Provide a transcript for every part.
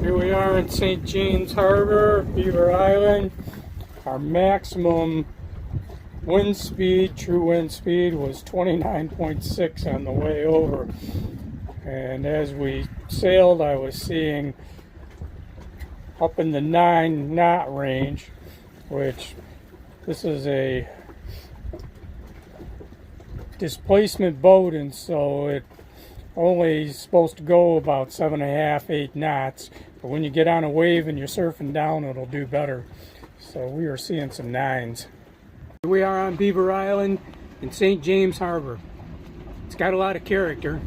Here we are in St. James Harbor, Beaver Island. Our maximum wind speed, true wind speed, was 29.6 on the way over. And as we sailed, I was seeing up in the 9-knot range, which this is a displacement boat, and so it only supposed to go about 7.5, 8 knots. But when you get on a wave and you're surfing down, it'll do better. So we are seeing some 9s. Here we are on Beaver Island in St. James Harbor. It's got a lot of character.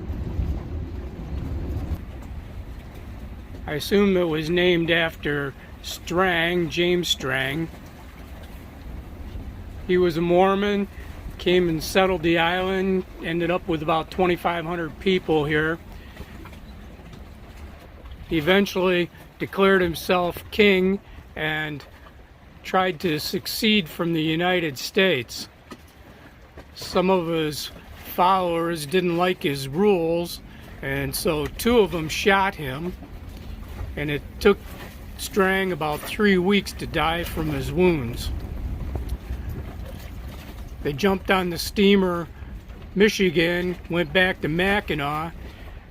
I assume it was named after Strang, James Strang. He was a Mormon, came and settled the island, ended up with about 2,500 people here. He eventually declared himself king and tried to succeed from the United States. Some of his followers didn't like his rules, and so 2 of them shot him, and it took Strang about 3 weeks to die from his wounds. They jumped on the steamer Michigan, went back to Mackinac,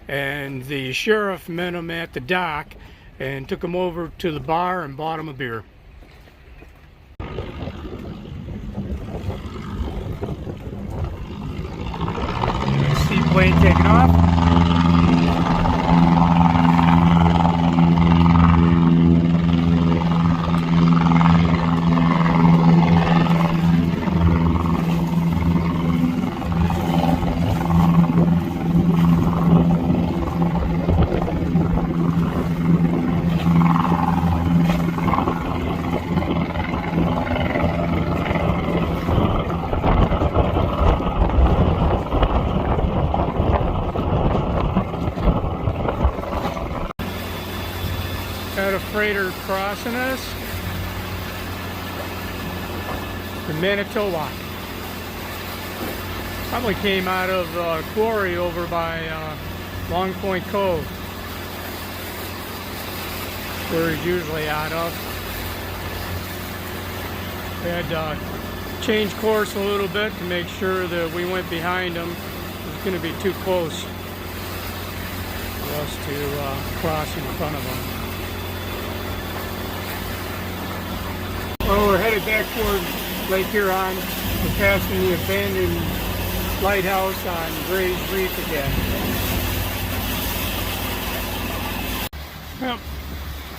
and the sheriff met him at the dock and took him over to the bar and bought him a beer. Seaplane taking off. Got a freighter crossing us. The Manitowoc. Probably came out of a quarry over by Long Point Cove, where he's usually out of. We had to change course a little bit to make sure that we went behind him. It was going to be too close for us to cross in front of him. Well, we're headed back toward Lake Huron. We're passing the abandoned lighthouse on Gray's Reef again. Well,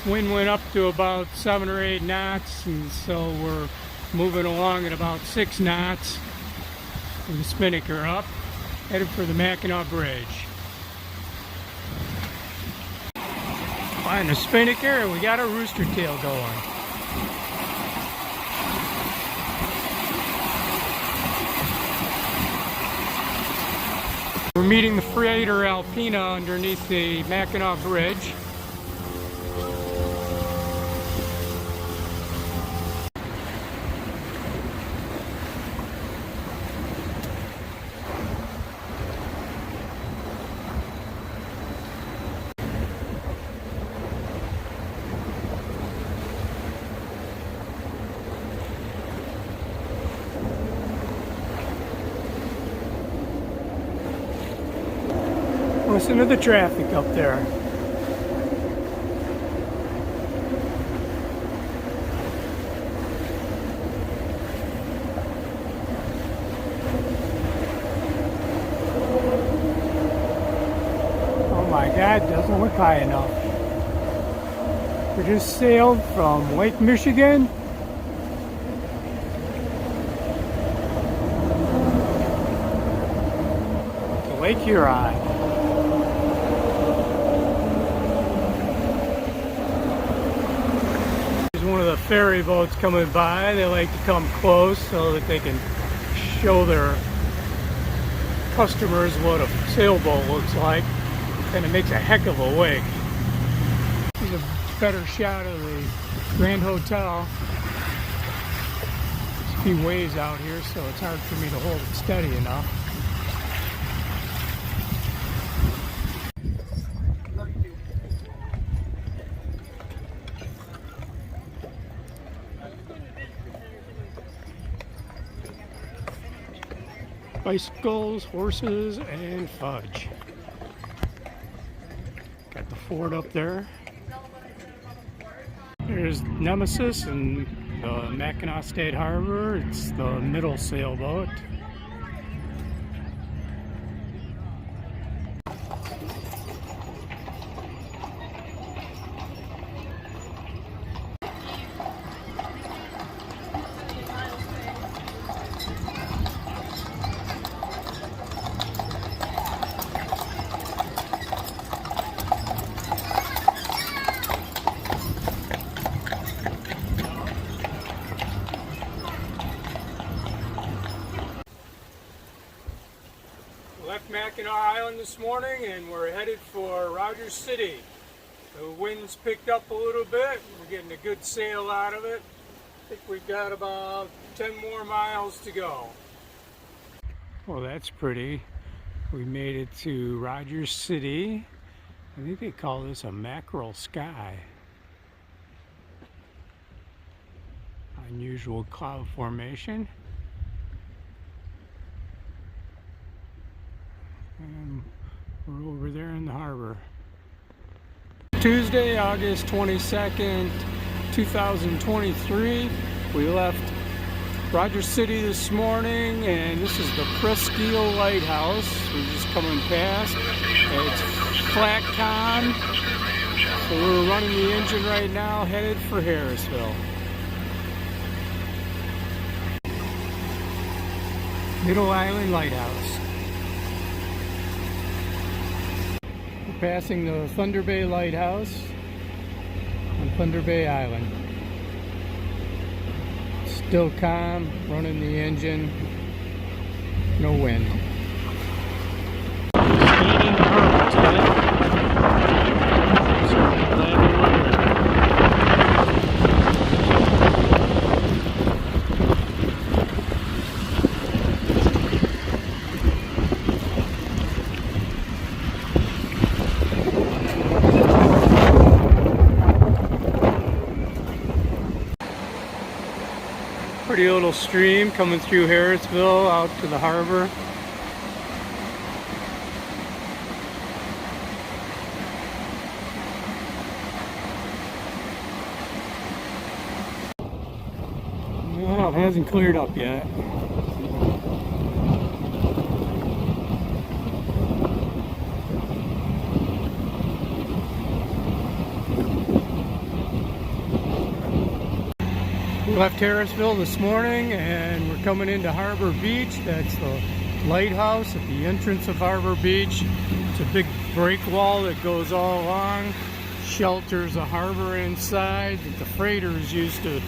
wind went up to about 7 or 8 knots, and so we're moving along at about 6 knots with the spinnaker up, headed for the Mackinac Bridge. Flying the spinnaker, and we got a rooster tail going. We're meeting the freighter Alpena underneath the Mackinac Bridge. Listen to the traffic up there. Oh my God, doesn't look high enough. We just sailed from Lake Michigan to Lake Huron. One of the ferry boats coming by. They like to come close so that they can show their customers what a sailboat looks like, and it makes a heck of a wake. This is a better shot of the Grand Hotel. There's a few waves out here, so it's hard for me to hold it steady enough. bicycles, horses, and fudge. Got the fort up there. There's Nemesis and the Mackinac State Harbor. It's the middle sailboat. Left Mackinac Island this morning and we're headed for Rogers City. The wind's picked up a little bit. We're getting a good sail out of it. I think we've got about 10 more miles to go. Well, that's pretty. We made it to Rogers City. I think they call this a mackerel sky. Unusual cloud formation. And we're over there in the harbor. Tuesday, August 22nd, 2023. We left Rogers City this morning, and this is the Presqu'île Lighthouse. We're just coming past. It's flat calm, so we're running the engine right now, headed for Harrisville. Middle Island Lighthouse. Passing the Thunder Bay Lighthouse on Thunder Bay Island. Still calm, running the engine, no wind. Staying in the harbor today. So glad we're here. Pretty little stream coming through Harrisville out to the harbor. Well, it hasn't cleared up yet. We left Harrisville this morning and we're coming into Harbor Beach. That's the lighthouse at the entrance of Harbor Beach. It's a big break wall that goes all along, shelters the harbor inside that the freighters used to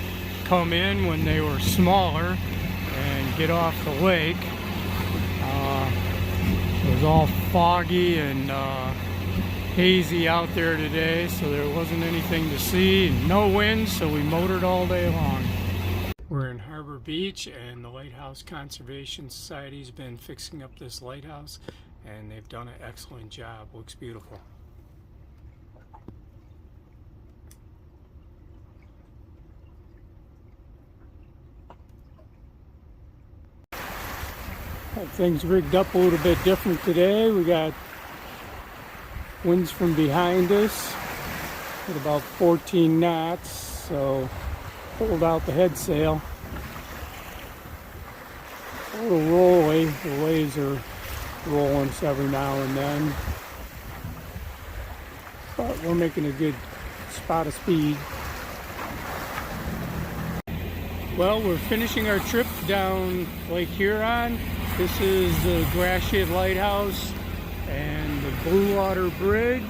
come in when they were smaller and get off the lake. It was all foggy and hazy out there today, so there wasn't anything to see and no wind, so we motored all day long. We're in Harbor Beach, and the Lighthouse Conservation Society's been fixing up this lighthouse, and they've done an excellent job. Looks beautiful. Things rigged up a little bit different today. We got winds from behind us at about 14 knots, so pulled out the head sail. A little rolly. The waves are rolling every now and then, but we're making a good spot of speed. Well, we're finishing our trip down Lake Huron. This is the Gratiot Lighthouse and the Blue Water Bridge,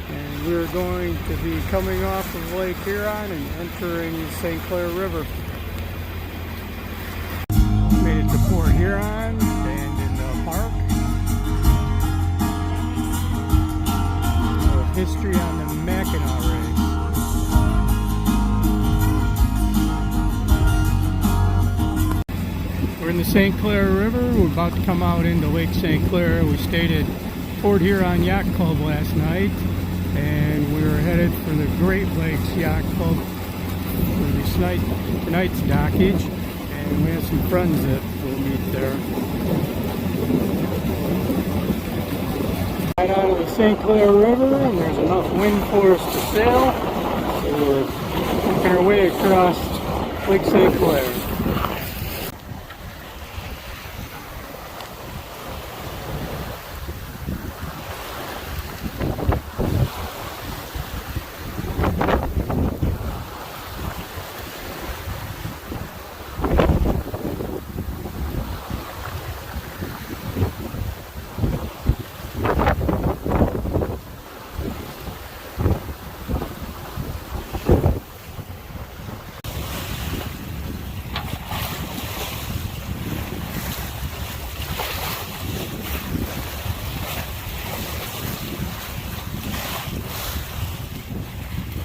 and we're going to be coming off of Lake Huron and entering the St. Clair River. Made it to Port Huron and in the park. A history on the Mackinac race. We're in the St. Clair River. We're about to come out into Lake St. Clair. We stayed at Port Huron Yacht Club last night, and we were headed for the Great Lakes Yacht Club for tonight's dockage. And we have some friends that we'll meet there. there. Right out of the St. Clair River, and there's enough wind for us to sail. So we're working our way across Lake St. Clair.